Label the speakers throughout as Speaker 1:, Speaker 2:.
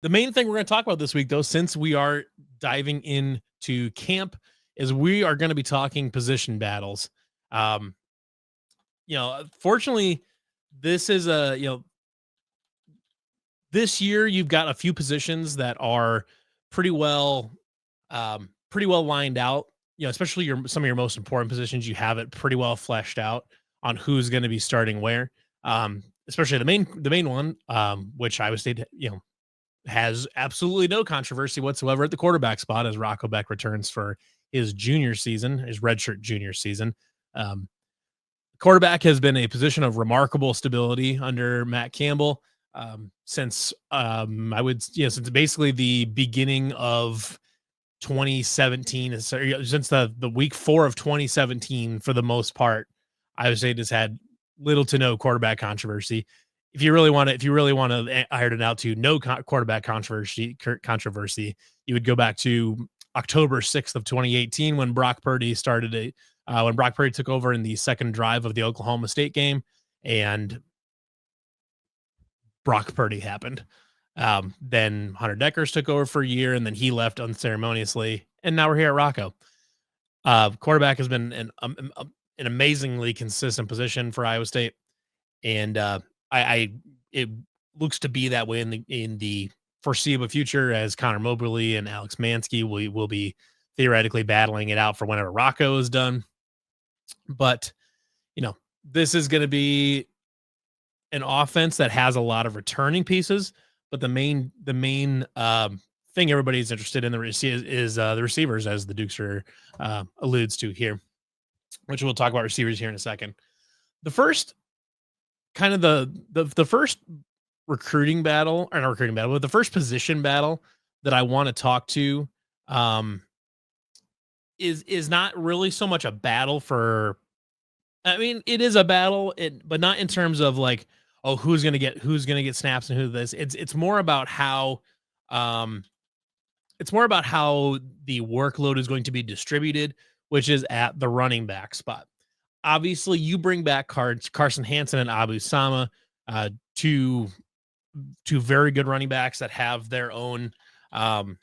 Speaker 1: The main thing we're going to talk about this week, though, since we are diving into camp, is we are going to be talking position battles. Um, Fortunately, this is this year you've got a few positions that are pretty well, pretty well lined out. Especially some of your most important positions, you have it pretty well fleshed out on who's going to be starting where. Especially the main one, which Iowa State, has absolutely no controversy whatsoever at the quarterback spot as Rocco Beck returns for his junior season, his redshirt junior season. Um, Quarterback has been a position of remarkable stability under Matt Campbell since since basically the beginning of 2017, since the week 4 of 2017 for the most part. Iowa State has had little to no quarterback controversy. If you really want to iron it out to no quarterback controversy, you would go back to October 6th of 2018 when Brock Purdy took over in the second drive of the Oklahoma State game, and Brock Purdy happened. Then Hunter Deckers took over for a year, and then he left unceremoniously, and now we're here at Rocco. Quarterback has been an amazingly consistent position for Iowa State, and it looks to be that way in the foreseeable future as Connor Moberly and Alex Mansky will be theoretically battling it out for whenever Rocco is done. But this is going to be an offense that has a lot of returning pieces, but the main thing everybody's interested in is the receivers, as the Dukester alludes to here, which we'll talk about receivers here in a second. The first kind of the first recruiting battle, or not recruiting battle, but the first position battle that I want to talk to is not really so much a battle for. I mean, it is a battle, but not in terms of like, oh, who's gonna get snaps and who this. It's more about how, it's more about how the workload is going to be distributed, which is at the running back spot. Obviously, you bring back Carson Hansen and Abu Sama, two very good running backs that have their own, that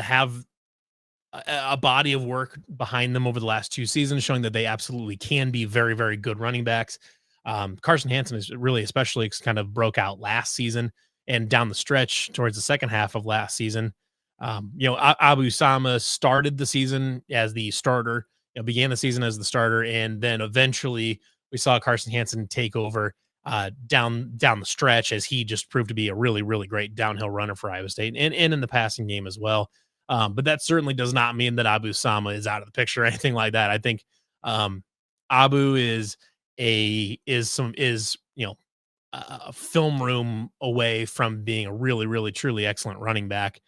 Speaker 1: have a body of work behind them over the last 2 seasons, showing that they absolutely can be very, very good running backs. Carson Hansen is really, especially kind of broke out last season and down the stretch towards the second half of last season. Abu Sama started the season as the starter, began the season as the starter, and then eventually we saw Carson Hansen take over down the stretch as he just proved to be a really, really great downhill runner for Iowa State and in the passing game as well. But that certainly does not mean that Abu Sama is out of the picture or anything like that. I think Abu is a film room away from being a really, really, truly excellent running back.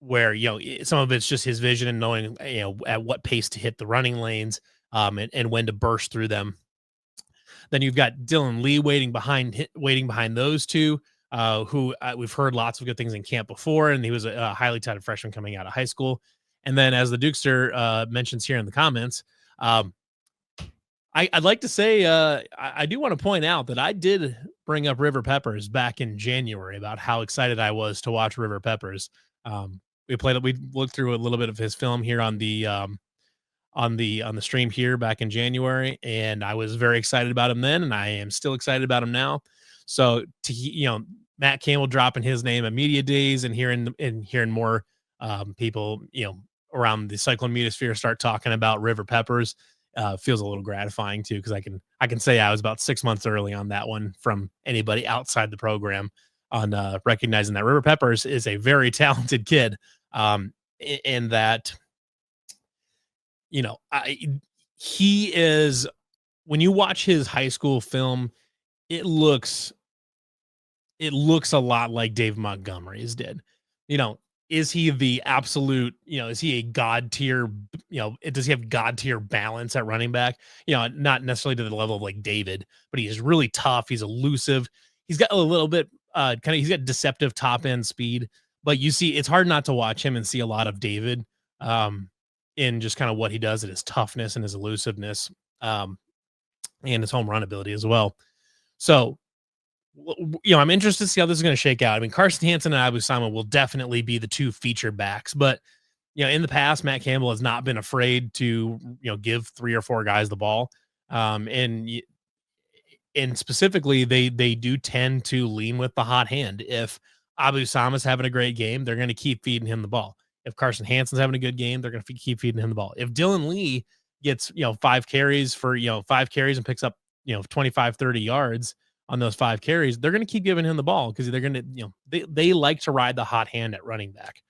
Speaker 1: Where some of it's just his vision and knowing at what pace to hit the running lanes, and when to burst through them. Then you've got Dylan Lee waiting behind those two, who we've heard lots of good things in camp before, and he was a highly touted freshman coming out of high school. And then, as the Dukester mentions here in the comments, I'd like to say I do want to point out that I did bring up River Peppers back in January about how excited I was to watch River Peppers. We looked through a little bit of his film here on the stream here back in January, and I was very excited about him then, and I am still excited about him now. So Matt Campbell dropping his name at media days and hearing more people around the Cyclone Mutisphere start talking about River Peppers feels a little gratifying too, because I can say I was about 6 months early on that one from anybody outside the program on recognizing that River Peppers is a very talented kid, in that he is, when you watch his high school film, it looks a lot like Dave Montgomery's did. Is he the absolute, is he a god tier, does he have god tier balance at running back? Not necessarily to the level of like David, but he's really tough. He's elusive. He's got a little bit he's got deceptive top end speed, but you see, it's hard not to watch him and see a lot of David in just kind of what he does at his toughness and his elusiveness, and his home run ability as well. So I'm interested to see how this is going to shake out. I mean, Carson Hansen and Abu Sama will definitely be the two feature backs, but in the past, Matt Campbell has not been afraid to give three or four guys the ball, and specifically they do tend to lean with the hot hand. If Abu Sama's having a great game, they're going to keep feeding him the ball. If Carson Hansen's having a good game, they're going to keep feeding him the ball. If Dylan Lee gets 5 carries and picks up 25 30 yards on those 5 carries, they're going to keep giving him the ball because they're going to they like to ride the hot hand at running back.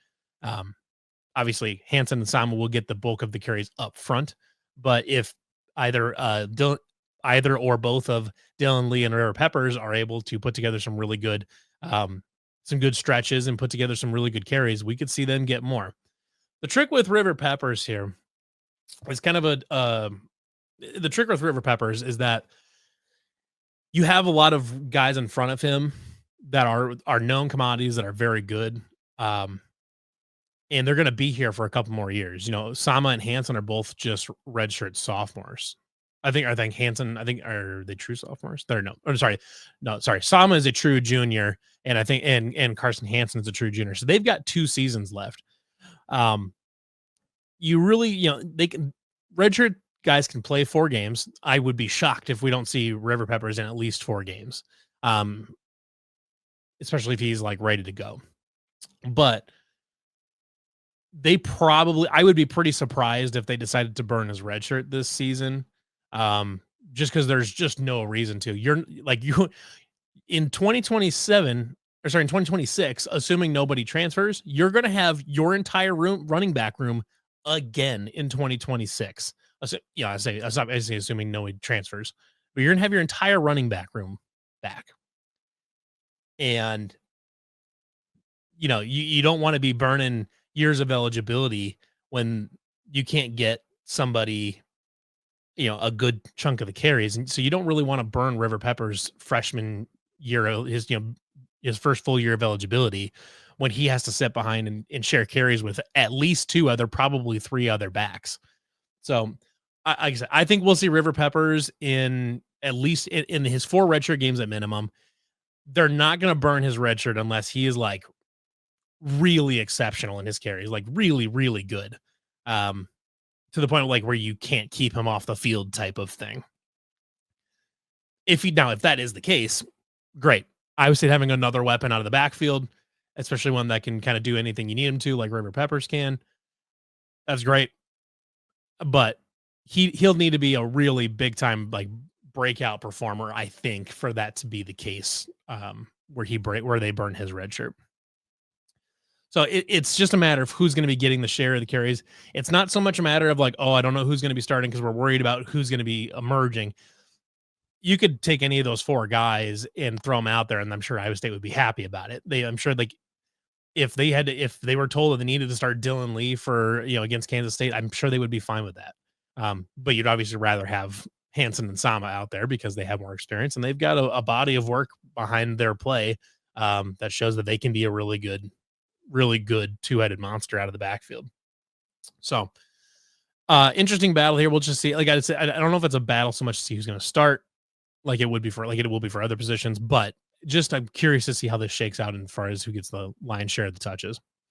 Speaker 1: Obviously Hansen and Sama will get the bulk of the carries up front, but if either or both of Dylan Lee and River Peppers are able to put together some really good stretches and put together some really good carries, we could see them get more. The trick with River Peppers here is kind of the trick with River Peppers is that you have a lot of guys in front of him that are known commodities that are very good. And they're going to be here for a couple more years. Sama and Hansen are both just redshirt sophomores. I think Hansen, are they true sophomores? They're no. I'm sorry. No, sorry. Sama is a true junior, and I think and Carson Hansen is a true junior. So they've got 2 seasons left. You really, they can redshirt guys can play 4 games. I would be shocked if we don't see River Peppers in at least 4 games. Especially if he's like ready to go. But I would be pretty surprised if they decided to burn his red shirt this season. Just because there's just no reason to. You in 2027, or sorry, in 2026, assuming nobody transfers, you're going to have your entire running back room again in 2026. I say assuming nobody transfers, but you're going to have your entire running back room back. And you don't want to be burning years of eligibility when you can't get somebody a good chunk of the carries. And so you don't really want to burn River Peppers freshman year, his first full year of eligibility, when he has to sit behind and share carries with at least 2 other, probably 3 other backs. So I think we'll see River Peppers in at least in his 4 redshirt games at minimum. They're not going to burn his redshirt unless he is like really exceptional in his carries, like really, really good. To the point of like where you can't keep him off the field type of thing. If that is the case, great. I would say having another weapon out of the backfield, especially one that can kind of do anything you need him to, like River Peppers can. That's great. But he'll need to be a really big time like breakout performer, I think, for that to be the case, where they burn his red shirt. So it's just a matter of who's going to be getting the share of the carries. It's not so much a matter of like, I don't know who's going to be starting because we're worried about who's going to be emerging. You could take any of those 4 guys and throw them out there, and I'm sure Iowa State would be happy about it. I'm sure like if they were told that they needed to start Dylan Lee for against Kansas State, I'm sure they would be fine with that. But you'd obviously rather have Hansen and Sama out there because they have more experience and they've got a body of work behind their play that shows that they can be a really good 2-headed monster out of the backfield. So interesting battle here. We'll just see. Like I said, I don't know if it's a battle so much to see who's going to start like it will be for other positions, but just I'm curious to see how this shakes out as far as who gets the lion's share of the touches.